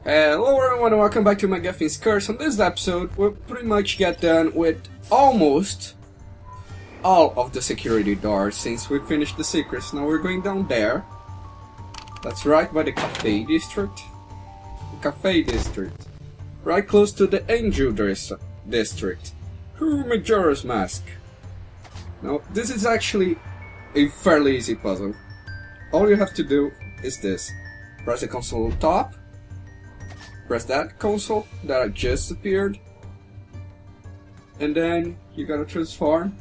Hello everyone and welcome back to MacGuffin's Curse. On this episode, we'll pretty much get done with almost all of the security doors since we finished the secrets. Now we're going down there. That's right by the cafe district. The cafe district. Right close to the angel district. Majora's Mask. Now this is actually a fairly easy puzzle. All you have to do is this. Press the console on top. Press that console that just appeared, and then you gotta transform.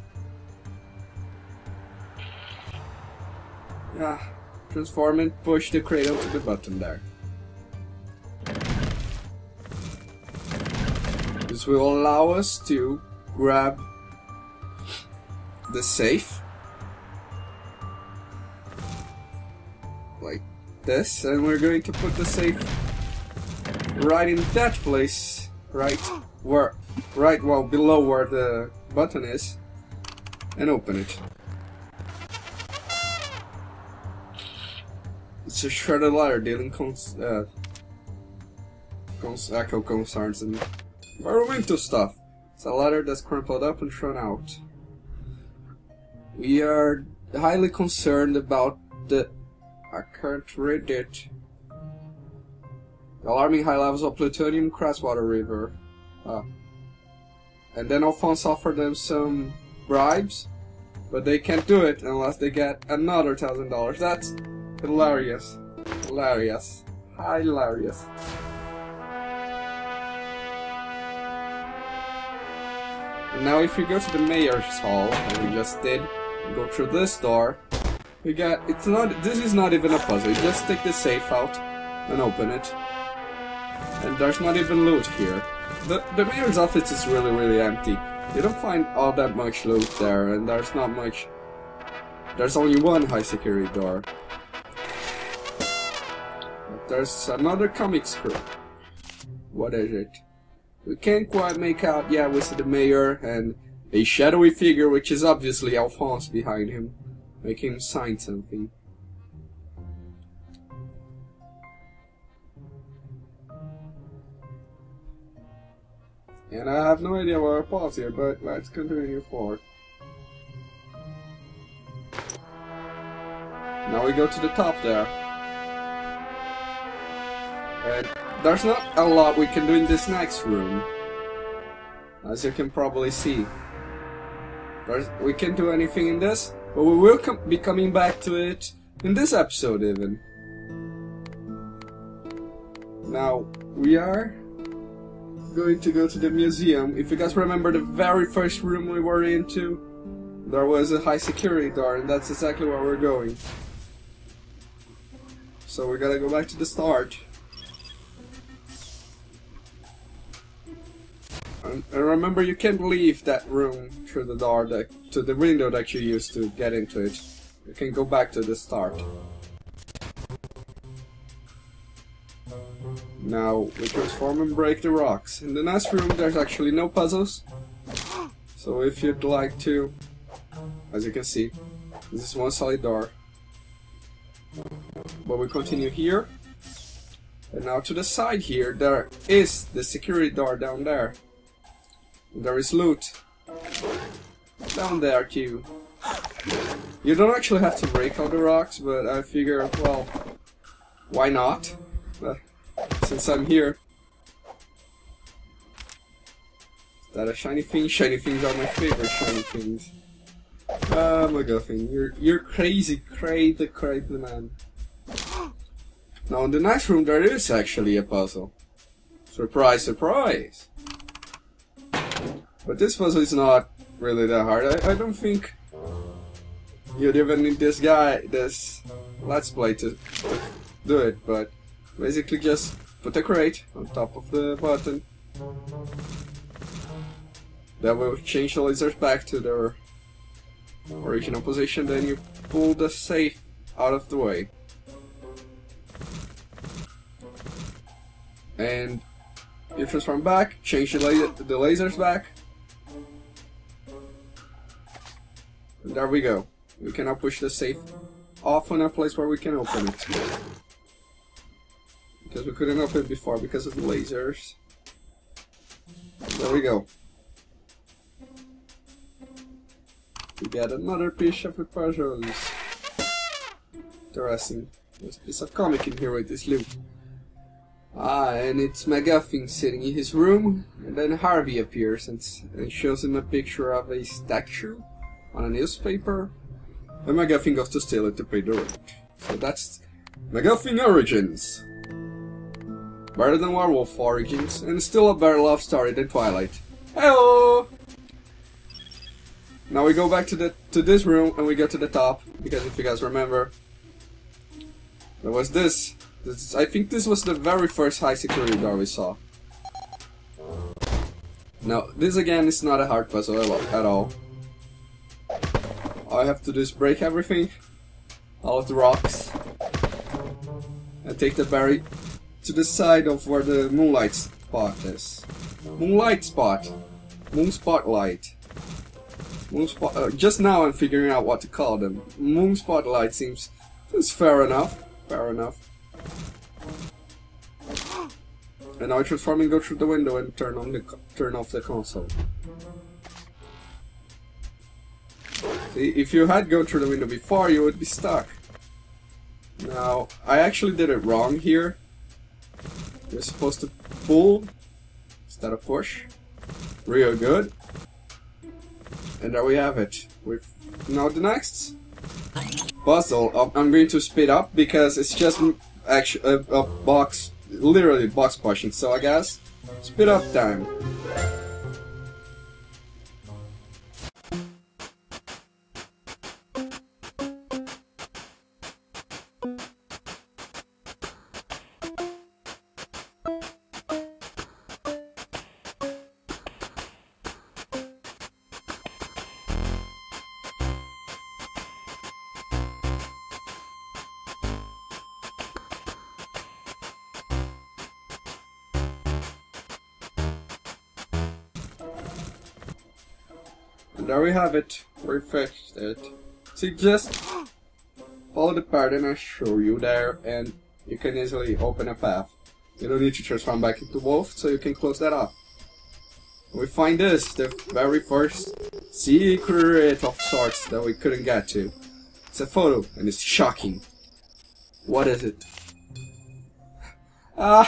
Transform and push the cradle to the button there. This will allow us to grab the safe like this, and we're going to put the safe right in that place, right below where the button is, and open it. It's a shredded letter dealing echo concerns and environmental stuff. It's a letter that's crumpled up and thrown out. We are highly concerned about I can't read it. Alarming high levels of plutonium in Crestwater River. And then Alphonse offered them some bribes, but they can't do it unless they get another $1,000. That's hilarious. Hilarious. Hilarious. And now if you go to the mayor's hall, like we just did, and go through this door, we got, this is not even a puzzle. You just take the safe out and open it. And there's not even loot here. The mayor's office is really empty. You don't find all that much loot there, and there's not much. There's only one high security door. But there's another comic screw. What is it? We can't quite make out. Yeah, we see the mayor and a shadowy figure, which is obviously Alphonse behind him, making him sign something. And I have no idea where I pause here, but let's continue forth. Now we go to the top there. And there's not a lot we can do in this next room, as you can probably see. We can't do anything in this, but we will be coming back to it in this episode even. Now, we are going to go to the museum. If you guys remember the very first room we were into, there was a high security door, and that's exactly where we're going. So we gotta go back to the start. And remember, you can't leave that room through the door to the window that you used to get into it. You can go back to the start. Now we transform and break the rocks. In the next room there's actually no puzzles, so if you'd like to, as you can see, this is one solid door. But we continue here, and now to the side here there is the security door down there. And there is loot down there too. You don't actually have to break all the rocks, but I figure, well, why not? Since I'm here. Is that a shiny thing? Shiny things are my favorite shiny things. MacGuffin, you're crazy man. Now in the next room there is actually a puzzle. Surprise, surprise! But this puzzle is not really that hard. I don't think you'd even need this Let's Play to do it, but basically just put a crate on top of the button. That will change the lasers back to their original position, then you pull the safe out of the way. And you transform back, change the lasers back. And there we go. We can now push the safe off on a place where we can open it. because we couldn't open it before because of the lasers. There we go. We get another piece of the puzzles. Interesting. There's a piece of comic in here with this loot. And it's MacGuffin sitting in his room, and then Harvey appears and shows him a picture of a statue on a newspaper, and MacGuffin goes to steal it to pay the rent. So that's MacGuffin Origins. Better than Werewolf Origins, and still a better love story than Twilight. Hello! Now we go back to this room and we go to the top, because if you guys remember, there was this. I think this was the very first high security door we saw. Now, this again is not a hard puzzle at all. All I have to do is break everything, all of the rocks, and take the berry to the side of where the moonlight spot is. Moonlight spot. Moon spotlight. Just now I'm figuring out what to call them. Moon spotlight seems fair enough. Fair enough. And now I transform and go through the window and turn off the console. See, if you had gone through the window before, you would be stuck. Now, I actually did it wrong here. You're supposed to pull instead of push. Real good. And there we have it. Now the next puzzle, I'm going to speed up because it's just actually a box, literally box pushing. So I guess speed up time. And there we have it. We fixed it. See, just follow the pattern I show you there, and you can easily open a path. You don't need to transform back into wolf, so you can close that off. We find this, the very first secret of sorts that we couldn't get to. It's a photo, and it's shocking. What is it? Yeah,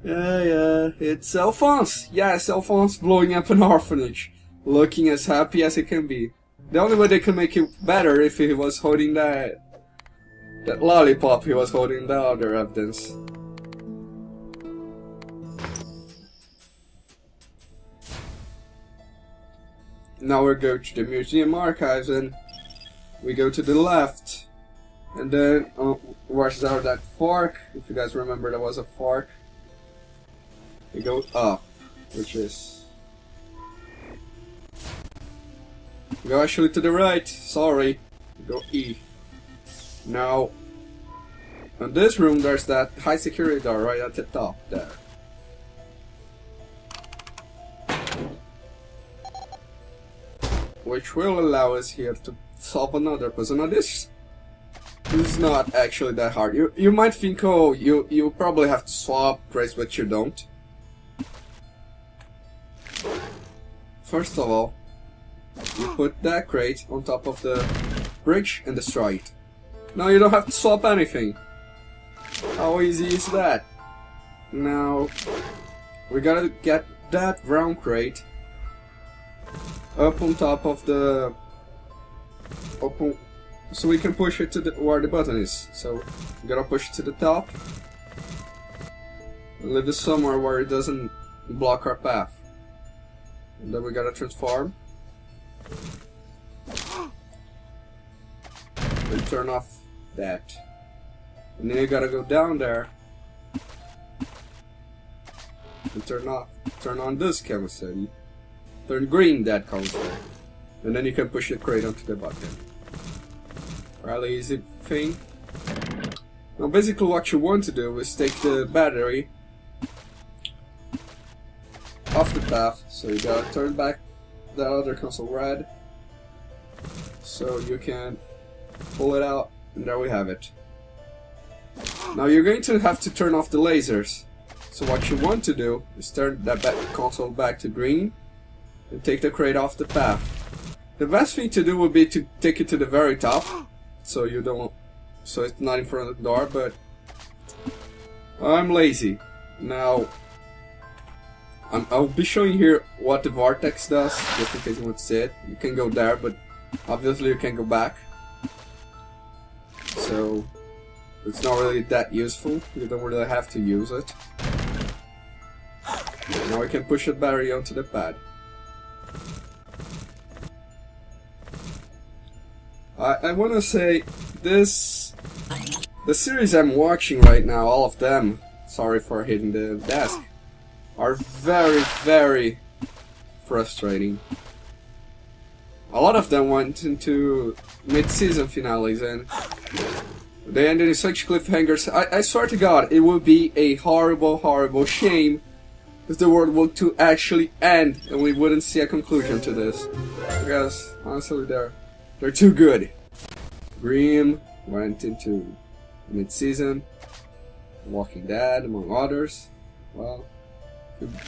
it's Alphonse. Yes, Alphonse blowing up an orphanage, looking as happy as he can be. The only way they could make it better if he was holding that lollipop he was holding the other evidence. Now we go to the museum archives and we go to the left. And then, where's that fork? If you guys remember, there was a fork. We go up, which is... We go actually to the right, sorry. We go E. Now, in this room there's that high security door right at the top there. Which will allow us here to solve another puzzle. Now this is not actually that hard. You might think, oh, you probably have to swap crates, but you don't. First of all, you put that crate on top of the bridge and destroy it. Now you don't have to swap anything. How easy is that? Now, we gotta get that brown crate up on top of the... so we can push it to where the button is. So, we gotta push it to the top. And leave it somewhere where it doesn't block our path. And then we gotta transform. And turn off that. And then you gotta go down there and turn on this console. Turn green that console. And then you can push the crate onto the button. Really easy thing. Now basically what you want to do is take the battery off the path, so you gotta turn back the other console red so you can pull it out, and there we have it. Now you're going to have to turn off the lasers. So what you want to do is turn that console back to green and take the crate off the path. The best thing to do would be to take it to the very top, so you don't, so it's not in front of the door. But I'm lazy. Now I'll be showing here what the vortex does, just in case you want to see it. You can go there, but obviously you can't go back. So it's not really that useful. You don't really have to use it. Now we can push the battery onto the pad. I want to say this, the series I'm watching right now, all of them, sorry for hitting the desk, are very, very frustrating. A lot of them went into mid-season finales and they ended in such cliffhangers. I swear to God, it would be a horrible, horrible shame if the world were to actually end and we wouldn't see a conclusion to this. Because, honestly, they're too good. Grimm went into mid-season, Walking Dead, among others. Well,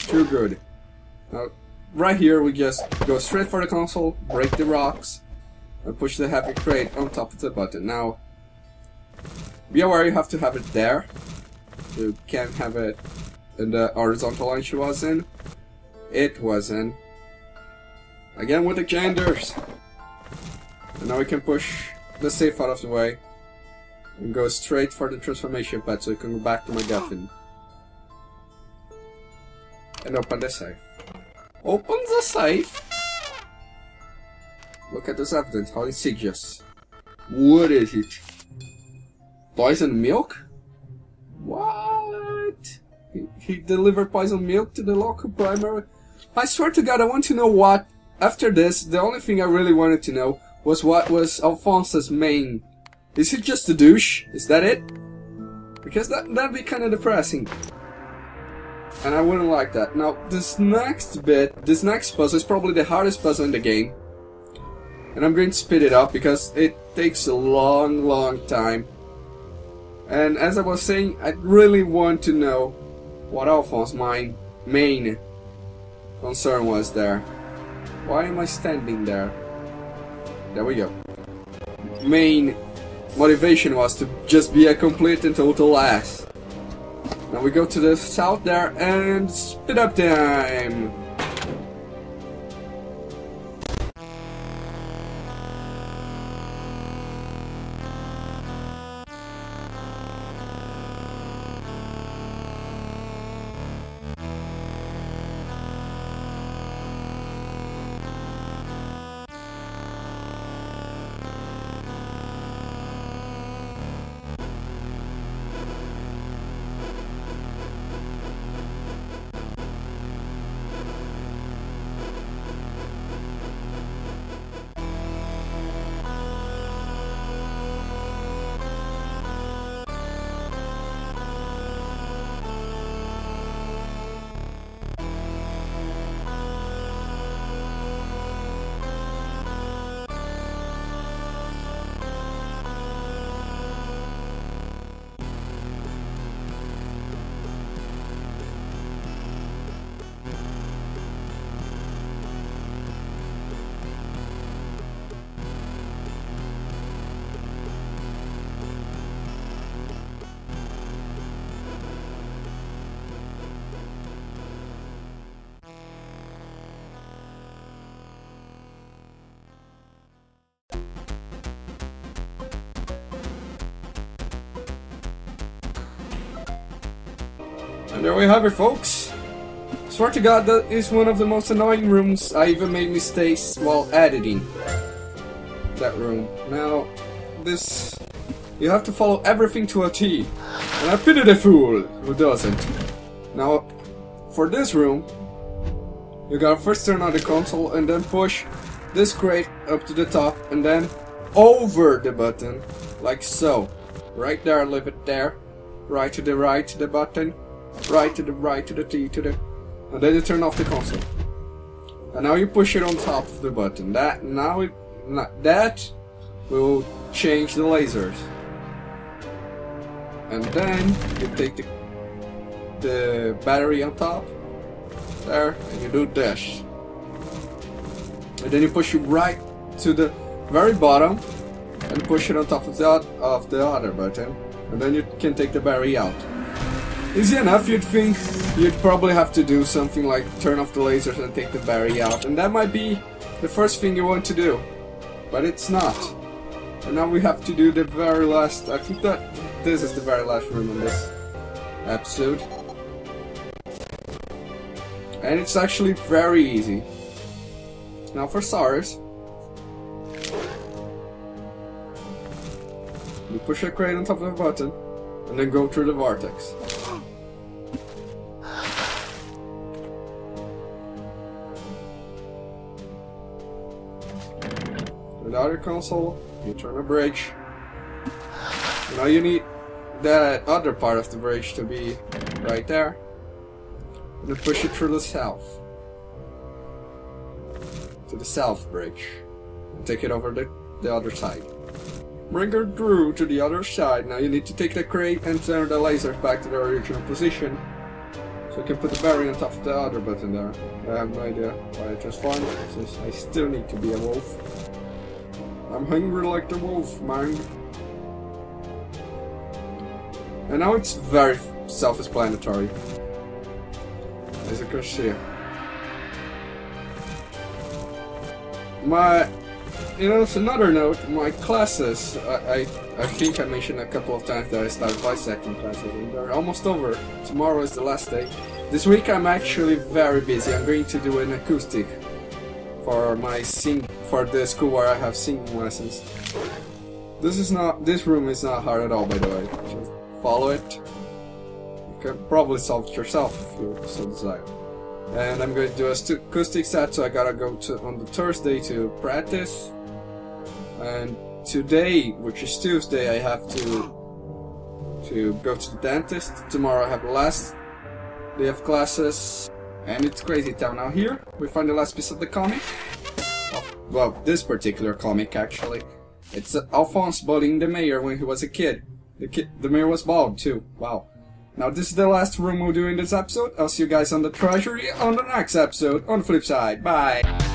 too good. Now, right here we just go straight for the console, break the rocks, and push the heavy crate on top of the button. Now, be aware you have to have it there. You can't have it in the horizontal line she was in. It wasn't. Again with the genders. And now we can push the safe out of the way and go straight for the transformation pad so you can go back to MacGuffin. And open the safe. Open the safe! Look at this evidence, how insidious. What is it? Poison milk? What? He delivered poison milk to the local primary? I swear to God, I want to know what... After this, the only thing I really wanted to know was what was Alphonse's main... Is he just a douche? Is that it? Because that'd be kind of depressing. And I wouldn't like that. Now, this next puzzle is probably the hardest puzzle in the game. And I'm going to speed it up because it takes a long, long time. And as I was saying, I really want to know what Alphonse's main concern was there. Why am I standing there? There we go. Main motivation was to just be a complete and total ass. Now we go to the south there and speed up time. And there we have it, folks. Swear to God, that is one of the most annoying rooms. I even made mistakes while editing that room. Now, this... You have to follow everything to a T. And I pity the fool who doesn't. Now, for this room, you gotta first turn on the console and then push this crate up to the top and then over the button, like so. Right there, leave it there. Right to the button. Right to the T to the... And then you turn off the console. And now you push it on top of the button. That will change the lasers. And then you take the battery on top, there, and you do this. And then you push it right to the very bottom and push it on top of the other button, and then you can take the battery out. Easy enough. You'd think you'd probably have to do something like turn off the lasers and take the battery out, and that might be the first thing you want to do, but it's not. And now we have to do the very last, I think that this is the very last room in this episode. And it's actually very easy. Now for stars, you push a crate on top of the button and then go through the vortex. The other console, you turn a bridge. Now you need that other part of the bridge to be right there. And then push it through the south. To the south bridge. And take it over the other side. Bring her through to the other side. Now you need to take the crate and turn the lasers back to their original position. So you can put the battery on top of the other button there. I have no idea why I transformed, since I still need to be a wolf. I'm hungry like the wolf, man. And now it's very self-explanatory, as you can see. It's another note, my classes, I think I mentioned a couple of times that I started bisecting classes, and they're almost over. Tomorrow is the last day. This week I'm actually very busy. I'm going to do an acoustic for for the school where I have singing lessons. This room is not hard at all, by the way. Just follow it. You can probably solve it yourself if you so desire. And I'm going to do a acoustic set, so I gotta go on the Thursday to practice. And today, which is Tuesday, I have to go to the dentist. Tomorrow I have the last day of classes. And it's crazy town. Now here, we find the last piece of the comic. Well, this particular comic actually. It's Alphonse bullying the mayor when he was a kid. The mayor was bald too. Wow. Now this is the last room we'll do in this episode. I'll see you guys on the treasury on the next episode on the flip side. Bye!